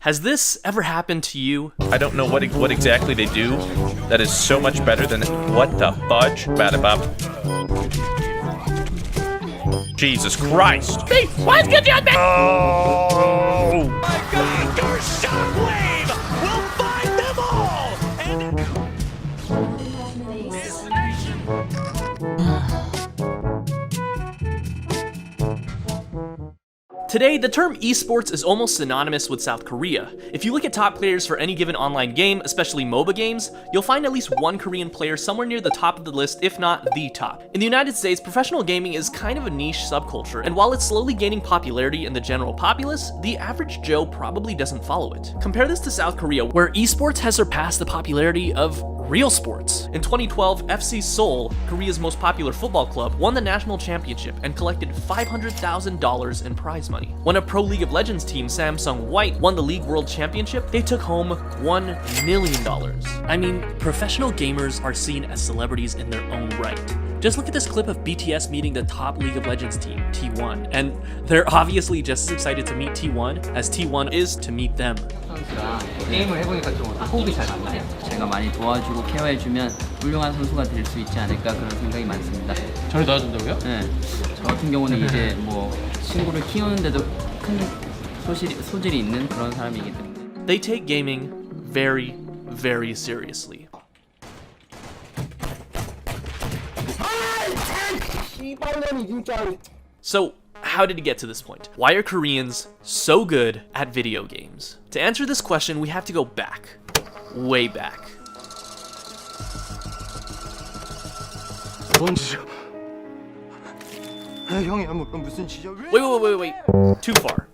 Has this ever happened to you? I don't know what exactly they do that is so much better than what the fudge? Badabab. Jesus Christ! Hey, what's good, John? Oh! My God, your shockwave will find them all! And this nation. Today, the term esports is almost synonymous with South Korea. If you look at top players for any given online game, especially MOBA games, you'll find at least one Korean player somewhere near the top of the list, if not the top. In the United States, professional gaming is kind of a niche subculture, and while it's slowly gaining popularity in the general populace, the average Joe probably doesn't follow it. Compare this to South Korea, where esports has surpassed the popularity of real sports. In 2012, FC Seoul, Korea's most popular football club, won the national championship and collected $500,000 in prize money. When a pro League of Legends team, Samsung White, won the League World Championship, they took home $1 million. I mean, professional gamers are seen as celebrities in their own right. Just look at this clip of BTS meeting the top League of Legends team, T1, and they're obviously just as excited to meet T1 as T1 is to meet them. 선수랑 게임을 해보니까 좀 호흡이 잘 맞나요? 제가 많이 도와주고 케어해주면 훌륭한 선수가 될 수 있지 않을까 그런 생각이 많습니다. 저를 도와준다고요? 네. 저 같은 경우는 이제 뭐 친구를 키우는데도 큰 소질이 있는 그런 사람이기 때문에. They take gaming very, very seriously. So, how did it get to this point? Why are Koreans so good at video games? To answer this question, we have to go back. Way back. 뭔 짓이야? 형이 무슨 짓이야? Wait. Too far.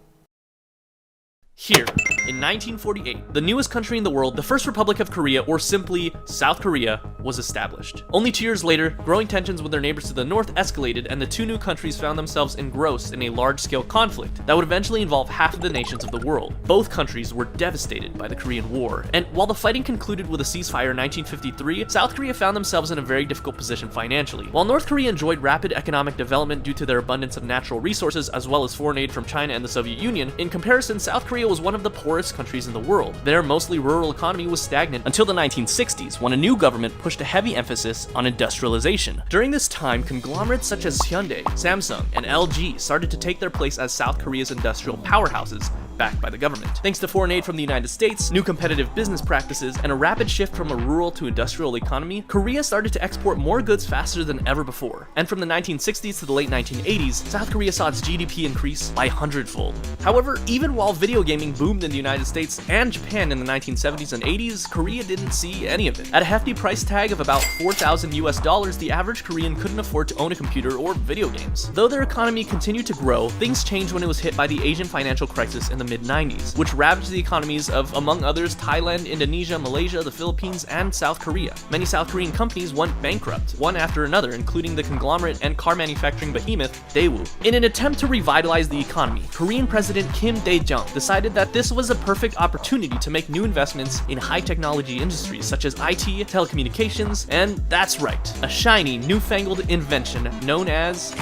Here, in 1948, the newest country in the world, the First Republic of Korea, or simply South Korea, was established. Only 2 years later, growing tensions with their neighbors to the north escalated, and the two new countries found themselves engrossed in a large-scale conflict that would eventually involve half of the nations of the world. Both countries were devastated by the Korean War, and while the fighting concluded with a ceasefire in 1953, South Korea found themselves in a very difficult position financially. While North Korea enjoyed rapid economic development due to their abundance of natural resources as well as foreign aid from China and the Soviet Union, in comparison, South Korea was one of the poorest countries in the world. Their mostly rural economy was stagnant until the 1960s, when a new government pushed a heavy emphasis on industrialization. During this time, conglomerates such as Hyundai, Samsung, and LG started to take their place as South Korea's industrial powerhouses, backed by the government. Thanks to foreign aid from the United States, new competitive business practices, and a rapid shift from a rural to industrial economy, Korea started to export more goods faster than ever before. And from the 1960s to the late 1980s, South Korea saw its GDP increase by 100-fold. However, even while video gaming boomed in the United States and Japan in the 1970s and 80s, Korea didn't see any of it. At a hefty price tag of about $4,000 US, the average Korean couldn't afford to own a computer or video games. Though their economy continued to grow, things changed when it was hit by the Asian financial crisis in the mid-90s, which ravaged the economies of, among others, Thailand, Indonesia, Malaysia, the Philippines, and South Korea. Many South Korean companies went bankrupt, one after another, including the conglomerate and car manufacturing behemoth, Daewoo. In an attempt to revitalize the economy, Korean President Kim Dae-jung decided that this was a perfect opportunity to make new investments in high-technology industries such as IT, telecommunications, and that's right, a shiny, newfangled invention known as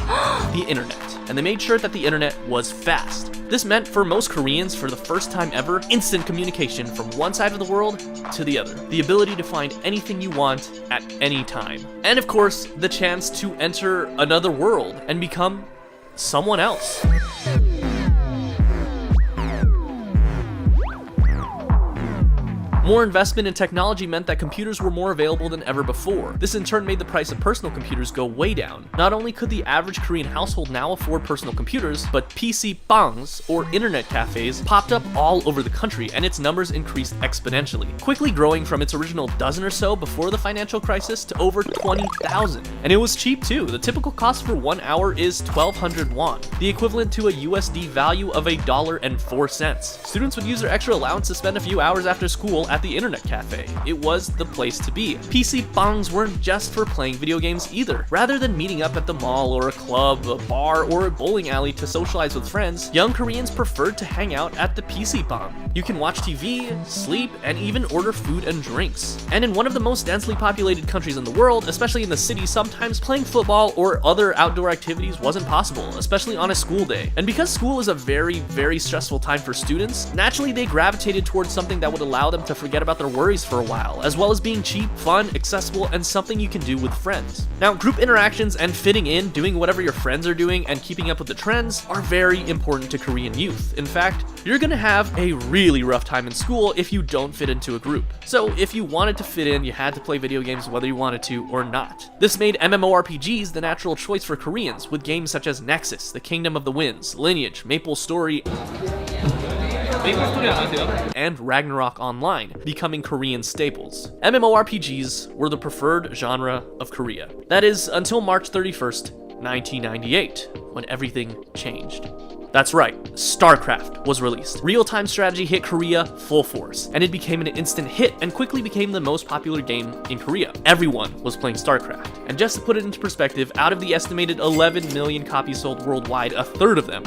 the internet. And they made sure that the internet was fast. This meant for most Koreans, for the first time ever, instant communication from one side of the world to the other. The ability to find anything you want at any time. And of course, the chance to enter another world and become someone else. More investment in technology meant that computers were more available than ever before. This in turn made the price of personal computers go way down. Not only could the average Korean household now afford personal computers, but PC bangs, or internet cafes, popped up all over the country, and its numbers increased exponentially, quickly growing from its original dozen or so before the financial crisis to over 20,000. And it was cheap too. The typical cost for 1 hour is 1,200 won, the equivalent to a USD value of $1.04. Students would use their extra allowance to spend a few hours after school at at the internet cafe. It was the place to be. PC bangs weren't just for playing video games either. Rather than meeting up at the mall or a club, a bar, or a bowling alley to socialize with friends, young Koreans preferred to hang out at the PC bang. You can watch TV, sleep, and even order food and drinks. And in one of the most densely populated countries in the world, especially in the city, sometimes playing football or other outdoor activities wasn't possible, especially on a school day. And because school is a very, very stressful time for students, naturally they gravitated towards something that would allow them to forget about their worries for a while, as well as being cheap, fun, accessible, and something you can do with friends. Now, group interactions and fitting in, doing whatever your friends are doing, and keeping up with the trends are very important to Korean youth. In fact, you're gonna have a really rough time in school if you don't fit into a group. So if you wanted to fit in, you had to play video games whether you wanted to or not. This made MMORPGs the natural choice for Koreans, with games such as Nexus, The Kingdom of the Winds, Lineage, Maple Story, and Ragnarok Online, becoming Korean staples. MMORPGs were the preferred genre of Korea. That is, until March 31st, 1998, when everything changed. That's right, StarCraft was released. Real-time strategy hit Korea full force, and it became an instant hit and quickly became the most popular game in Korea. Everyone was playing StarCraft. And just to put it into perspective, out of the estimated 11 million copies sold worldwide, a third of them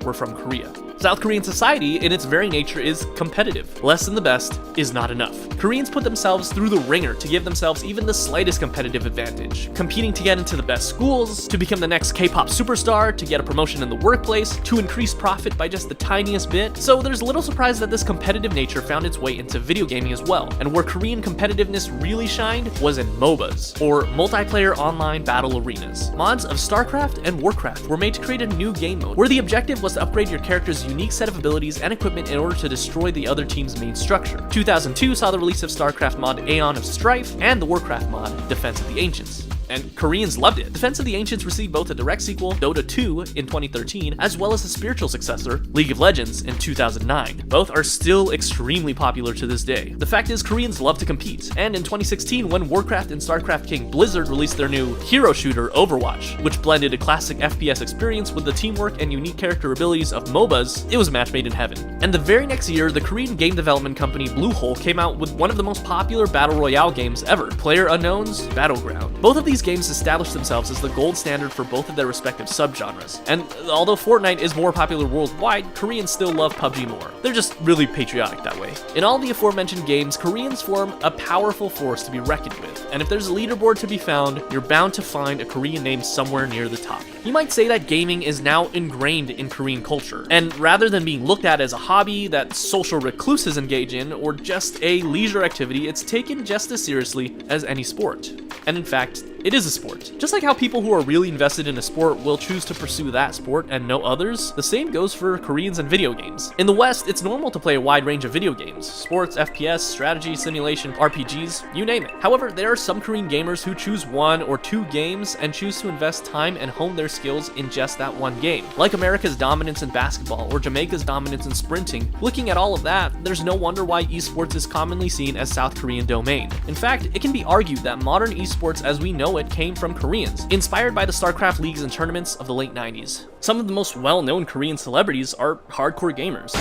were from Korea. South Korean society, in its very nature, is competitive. Less than the best is not enough. Koreans put themselves through the ringer to give themselves even the slightest competitive advantage, competing to get into the best schools, to become the next K-pop superstar, to get a promotion in the workplace, to increase profit by just the tiniest bit. So there's little surprise that this competitive nature found its way into video gaming as well, and where Korean competitiveness really shined was in MOBAs, or multiplayer online battle arenas. Mods of StarCraft and Warcraft were made to create a new game mode, where the objective was to upgrade your character's unique set of abilities and equipment in order to destroy the other team's main structure. 2002 saw the release of StarCraft mod Aeon of Strife and the Warcraft mod Defense of the Ancients. And Koreans loved it. Defense of the Ancients received both a direct sequel, Dota 2, in 2013, as well as a spiritual successor, League of Legends, in 2009. Both are still extremely popular to this day. The fact is, Koreans love to compete, and in 2016, when Warcraft and StarCraft King Blizzard released their new hero shooter, Overwatch, which blended a classic FPS experience with the teamwork and unique character abilities of MOBAs, it was a match made in heaven. And the very next year, the Korean game development company Bluehole came out with one of the most popular battle royale games ever, PlayerUnknown's Battleground. Both of these games established themselves as the gold standard for both of their respective subgenres. And although Fortnite is more popular worldwide, Koreans still love PUBG more. They're just really patriotic that way. In all the aforementioned games, Koreans form a powerful force to be reckoned with. And if there's a leaderboard to be found, you're bound to find a Korean name somewhere near the top. You might say that gaming is now ingrained in Korean culture, and rather than being looked at as a hobby that social recluses engage in, or just a leisure activity, it's taken just as seriously as any sport. And in fact, it is a sport. Just like how people who are really invested in a sport will choose to pursue that sport and no others, the same goes for Koreans and video games. In the West, it's normal to play a wide range of video games: sports, FPS, strategy, simulation, RPGs, you name it. However, there are some Korean gamers who choose one or two games and choose to invest time and hone their skills in just that one game. Like America's dominance in basketball or Jamaica's dominance in sprinting, looking at all of that, there's no wonder why esports is commonly seen as South Korean domain. In fact, it can be argued that modern esports as we know it came from Koreans, inspired by the StarCraft leagues and tournaments of the late 90s. Some of the most well-known Korean celebrities are hardcore gamers.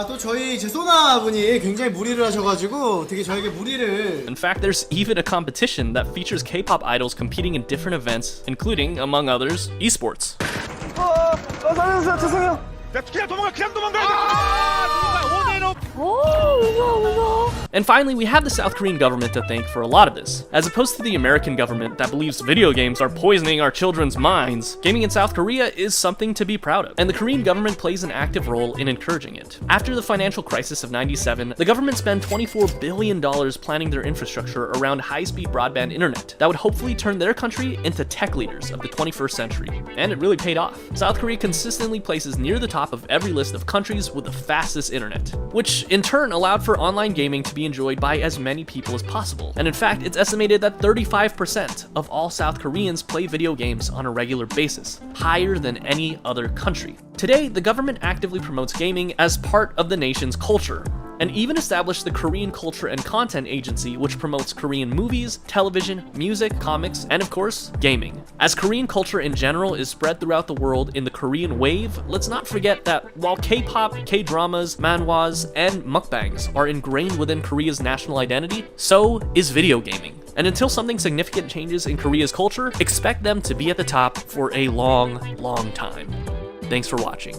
또 저희 제 소나분이 굉장히 무리를 하셔가지고 되게 저에게 무리를. In fact, there's even a competition that features K-pop idols competing in different events, including, among others, esports. 살려주세요, 죄송해요. 그냥 도망가. And finally, we have the South Korean government to thank for a lot of this. As opposed to the American government that believes video games are poisoning our children's minds, gaming in South Korea is something to be proud of, and the Korean government plays an active role in encouraging it. After the financial crisis of '97, the government spent $24 billion planning their infrastructure around high-speed broadband internet that would hopefully turn their country into tech leaders of the 21st century. And it really paid off. South Korea consistently places near the top of every list of countries with the fastest internet, which in turn allowed for online gaming to be enjoyed by as many people as possible. And in fact, it's estimated that 35% of all South Koreans play video games on a regular basis, higher than any other country. Today, the government actively promotes gaming as part of the nation's culture, and even established the Korean Culture and Content Agency, which promotes Korean movies, television, music, comics, and of course, gaming. As Korean culture in general is spread throughout the world in the Korean wave, let's not forget that while K-pop, K-dramas, manhwas, and mukbangs are ingrained within Korea's national identity, so is video gaming. And until something significant changes in Korea's culture, expect them to be at the top for a long, long time. Thanks for watching.